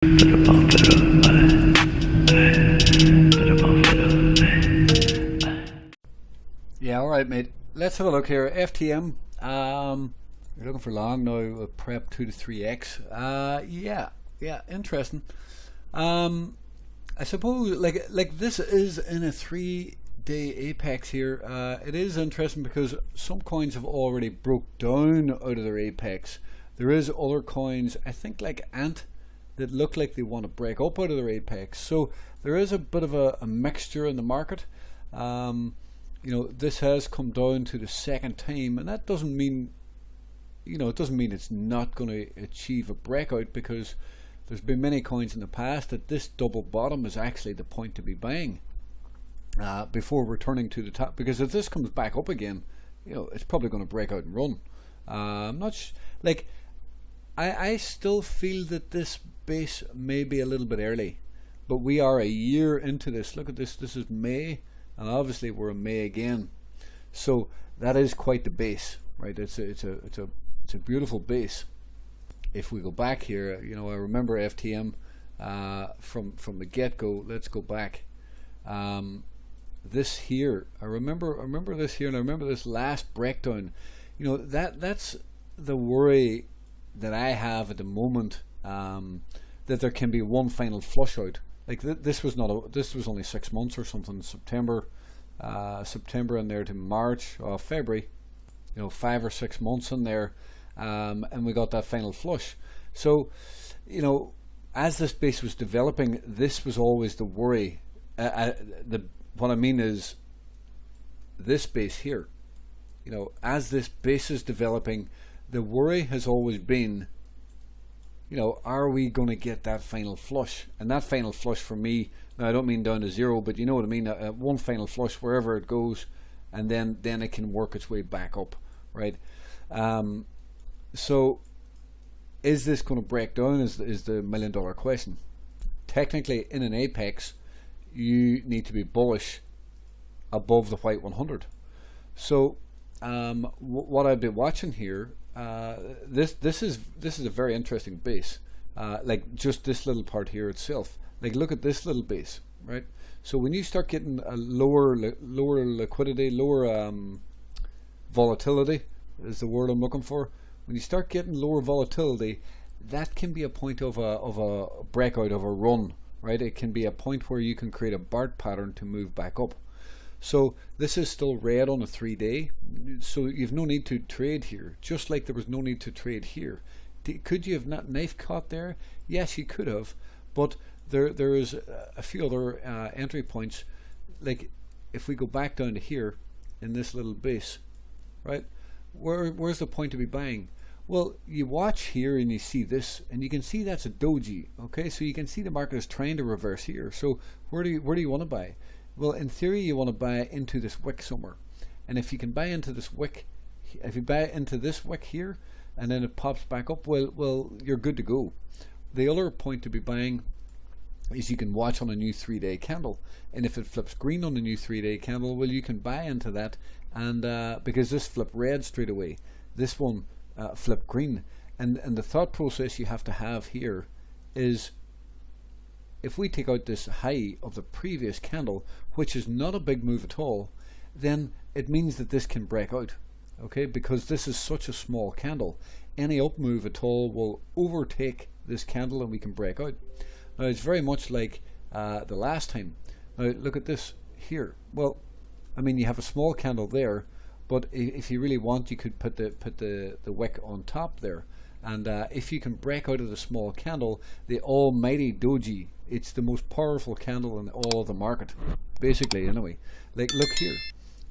Yeah, alright mate. Let's have a look here. FTM. You're looking for long now, prep 2 to 3x. Yeah, interesting. I suppose like this is in a 3-day apex here. It is interesting because some coins have already broke down out of their apex. There is other coins, I think like Ant, that look like they want to break up out of their apex. So there is a bit of a mixture in the market. You know, this has come down to the second time, and that doesn't mean, you know, it doesn't mean it's not going to achieve a breakout, because there's been many coins in the past that this double bottom is actually the point to be buying before returning to the top, because if this comes back up again, you know, it's probably going to break out and run. I'm not like, I still feel that this base may be a little bit early, but we are a year into this. Look at this. This is May, and obviously we're in May again, so that is quite the base, right? It's a beautiful base. If we go back here, you know, I remember FTM from the get-go. Let's go back. This here, I remember this here, and I remember this last breakdown. You know, that's the worry that I have at the moment, that there can be one final flush out. Like this was only 6 months or something. September in there to March or February, you know, 5 or 6 months in there, and we got that final flush. So, you know, as this base was developing, this was always the worry. What I mean is this base here. You know, as this base is developing, the worry has always been, you know, are we going to get that final flush? And that final flush for me, now I don't mean down to zero, but you know what I mean, one final flush wherever it goes, and then it can work its way back up, right? So is this going to break down is the $1 million question. Technically, in an apex, you need to be bullish above the white 100. So what I've been watching here, this is a very interesting base. Like just this little part here itself. Like look at this little base, right? So when you start getting a lower liquidity, lower volatility is the word I'm looking for. When you start getting lower volatility, that can be a point of a breakout, of a run, right? It can be a point where you can create a BART pattern to move back up. So this is still red on a 3-day, so you've no need to trade here, just like there was no need to trade here. Could you have not knife caught there? Yes, you could have, but there is a few other entry points. Like if we go back down to here in this little base, right? Where's the point to be buying? Well, you watch here and you see this, and you can see that's a doji. Okay, so you can see the market is trying to reverse here. So where do you want to buy? Well, in theory, you want to buy into this wick somewhere, and if you can buy into this wick, if you buy into this wick here, and then it pops back up, well, you're good to go. The other point to be buying is you can watch on a new 3-day candle, and if it flips green on the new 3-day candle, well, you can buy into that, and because this flipped red straight away, this one flipped green, and the thought process you have to have here is, if we take out this high of the previous candle, which is not a big move at all, then it means that this can break out, okay, because this is such a small candle. Any up move at all will overtake this candle and we can break out. Now it's very much like the last time. Now look at this here. Well, I mean, you have a small candle there, but if you really want, you could put the wick on top there, and if you can break out of the small candle, the almighty doji, it's the most powerful candle in all of the market, basically, anyway. Like look here,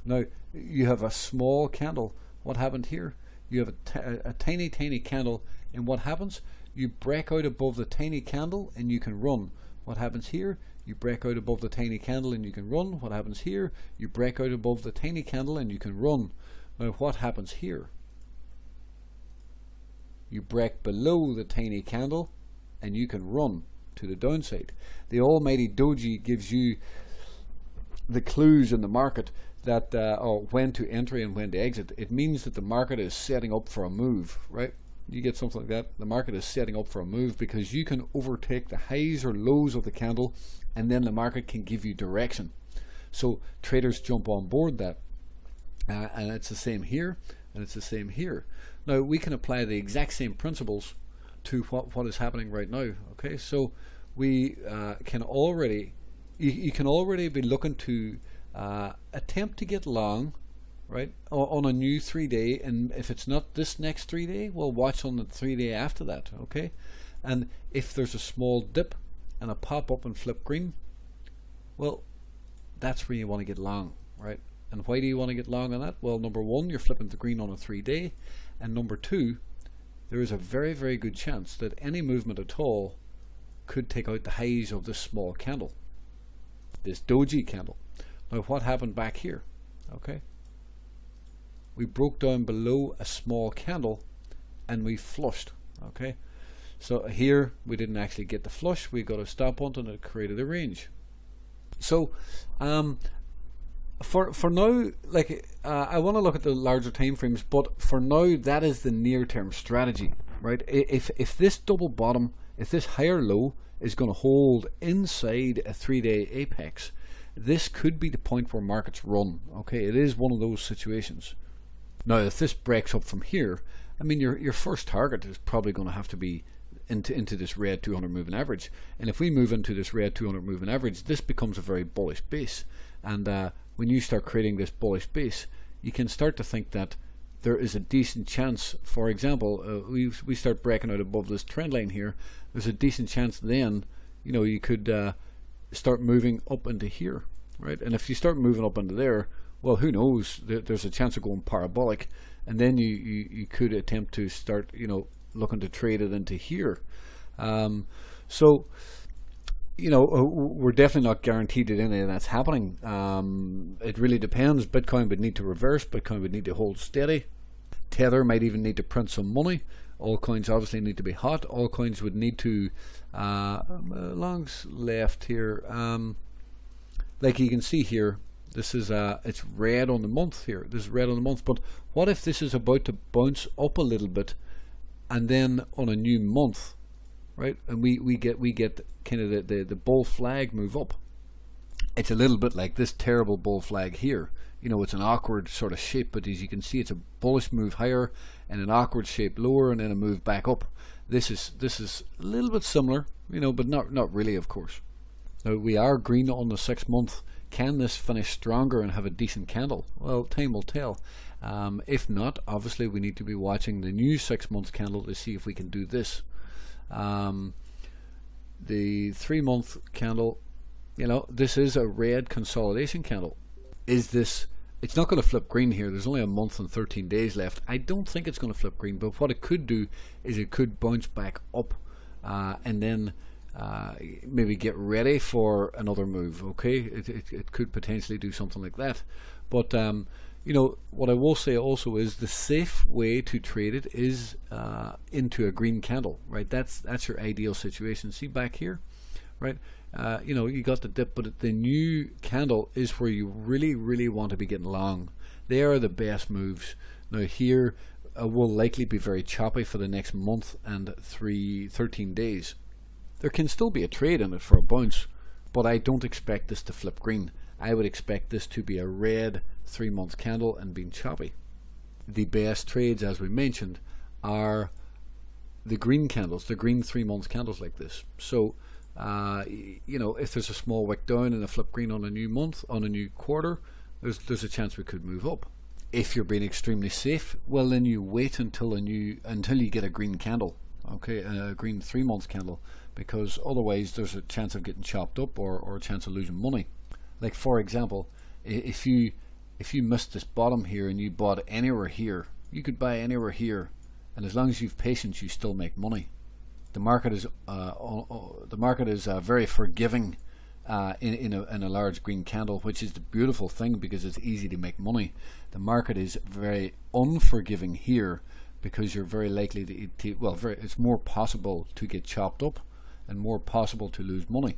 now you have a small candle. What happened here? You have a tiny candle, and what happens? You break out above the tiny candle and you can run. What happens here? You break out above the tiny candle and you can run. What happens here? You break out above the tiny candle and you can run. Now what happens here? You break below the tiny candle and you can run to the downside. The almighty doji gives you the clues in the market that when to enter and when to exit. It means that the market is setting up for a move, right? you get something like that, the market is setting up for a move, because you can overtake the highs or lows of the candle, and then the market can give you direction. So traders jump on board that, and it's the same here, and it's the same here. Now we can apply the exact same principles to what is happening right now. Okay, so we can already, you can already be looking to attempt to get long, right, on a new 3-day, and if it's not this next 3-day, we'll watch on the 3-day after that. Okay, and if there's a small dip and a pop up and flip green, well, that's where you want to get long, right? And why do you want to get long on that? Well, number one, you're flipping the green on a 3-day, and number two, there is a very, very good chance that any movement at all could take out the highs of this small candle, this doji candle. Now what happened back here? Okay, we broke down below a small candle and we flushed. Okay, so here we didn't actually get the flush, we got a stop hunt, and it created a range. So for now, like I want to look at the larger time frames, but for now that is the near term strategy, right? If this double bottom, if this higher low is going to hold inside a 3-day apex, this could be the point where markets run. Okay, it is one of those situations. Now if this breaks up from here, I mean your first target is probably going to have to be into this red 200 moving average, and if we move into this red 200 moving average, this becomes a very bullish base, and when you start creating this bullish base, you can start to think that there is a decent chance, for example, we start breaking out above this trend line here, there's a decent chance then, you know, you could start moving up into here, right? And if you start moving up into there, well, who knows, there's a chance of going parabolic, and then you could attempt to start, you know, looking to trade it into here. So, you know, we're definitely not guaranteed that any of that's happening. It really depends. Bitcoin would need to reverse, Bitcoin would need to hold steady, Tether might even need to print some money, all coins obviously need to be hot, all coins would need to longs left here, like you can see here, this is it's red on the month here, this is red on the month, but what if this is about to bounce up a little bit, and then on a new month, right, and we get kind of the bull flag move up. It's a little bit like this terrible bull flag here, you know, it's an awkward sort of shape, but as you can see, it's a bullish move higher and an awkward shape lower, and then a move back up. This is a little bit similar, you know, but not really, of course. Now we are green on the 6 month. Can this finish stronger and have a decent candle? Well, time will tell. If not, obviously we need to be watching the new 6 month candle to see if we can do this. The 3 month candle, you know, this is a red consolidation candle. Is this, it's not going to flip green here, there's only a month and 13 days left. I don't think it's going to flip green, but what it could do is it could bounce back up and then maybe get ready for another move. Okay, it could potentially do something like that, but you know, what I will say also is the safe way to trade it is into a green candle, right? That's your ideal situation. See back here, right? You know, you got the dip, but the new candle is where you really want to be getting long. They are the best moves. Now here will likely be very choppy for the next month and 13 days. There can still be a trade in it for a bounce, but I don't expect this to flip green. I would expect this to be a red 3 month candle and being choppy. The best trades, as we mentioned, are the green candles, the green 3 month candles like this. So you know, if there's a small wick down and a flip green on a new month, on a new quarter, there's a chance we could move up. If you're being extremely safe, well then you wait until you get a green candle, okay, a green 3 month candle, because otherwise there's a chance of getting chopped up or a chance of losing money. Like for example, if you missed this bottom here and you bought anywhere here, you could buy anywhere here, and as long as you've patience, you still make money. The market is very forgiving in a large green candle, which is the beautiful thing because it's easy to make money. The market is very unforgiving here because you're very likely to it's more possible to get chopped up and more possible to lose money.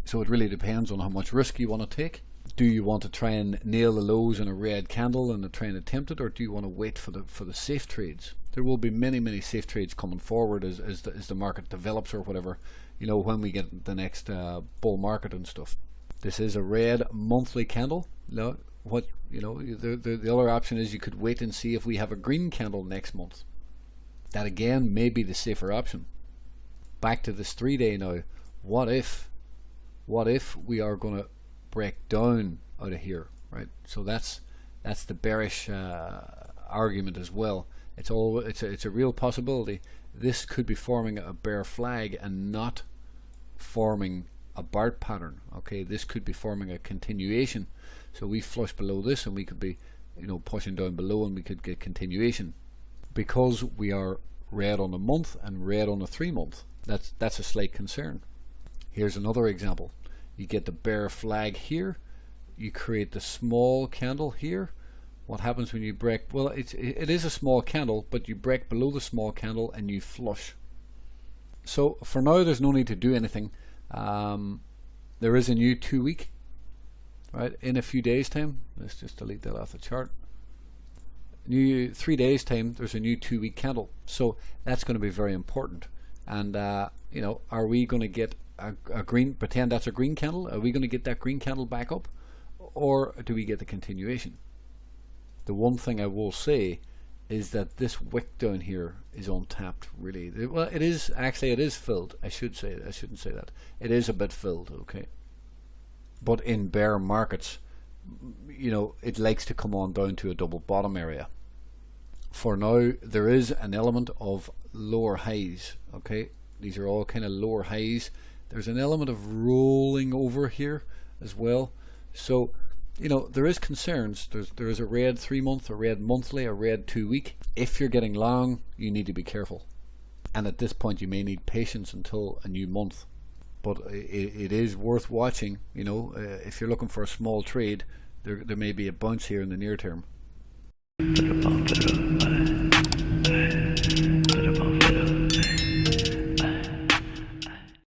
So it really depends on how much risk you want to take. Do you want to try and nail the lows in a red candle and try and attempt it, or do you want to wait for the safe trades? there will be many safe trades coming forward as the market develops or whatever, you know, when we get the next bull market and stuff. This is a red monthly candle. No, what, you know, the other option is you could wait and see if we have a green candle next month. That again may be the safer option. Back to this 3-day now. What if we are going to break down out of here, right? So that's the bearish argument as well. It's a real possibility. This could be forming a bear flag and not forming a BART pattern. Okay, this could be forming a continuation. So we flush below this, and we could be, you know, pushing down below, and we could get continuation because we are red on a month and red on a 3 month. That's a slight concern. Here's another example. You get the bear flag here. You create the small candle here. What happens when you break? Well, it is a small candle, but you break below the small candle and you flush. So for now, there's no need to do anything. There is a new 2-week, right? In a few days' time. Let's just delete that off the chart. New 3 days' time, there's a new 2-week candle. So that's going to be very important. And you know, are we going to get a green? Pretend that's a green candle. Are we going to get that green candle back up, or do we get the continuation? The one thing I will say is that this wick down here is untapped. Really, well, it is actually. It is filled. I shouldn't say that. It is a bit filled. Okay, but in bear markets, you know, it likes to come on down to a double bottom area. For now, there is an element of lower highs. Okay, these are all kind of lower highs. There's an element of rolling over here as well. So, you know, there is concerns. There is a red 3 month, a red monthly, a red 2 week. If you're getting long, you need to be careful. And at this point, you may need patience until a new month. But it is worth watching. You know, if you're looking for a small trade, there may be a bounce here in the near term.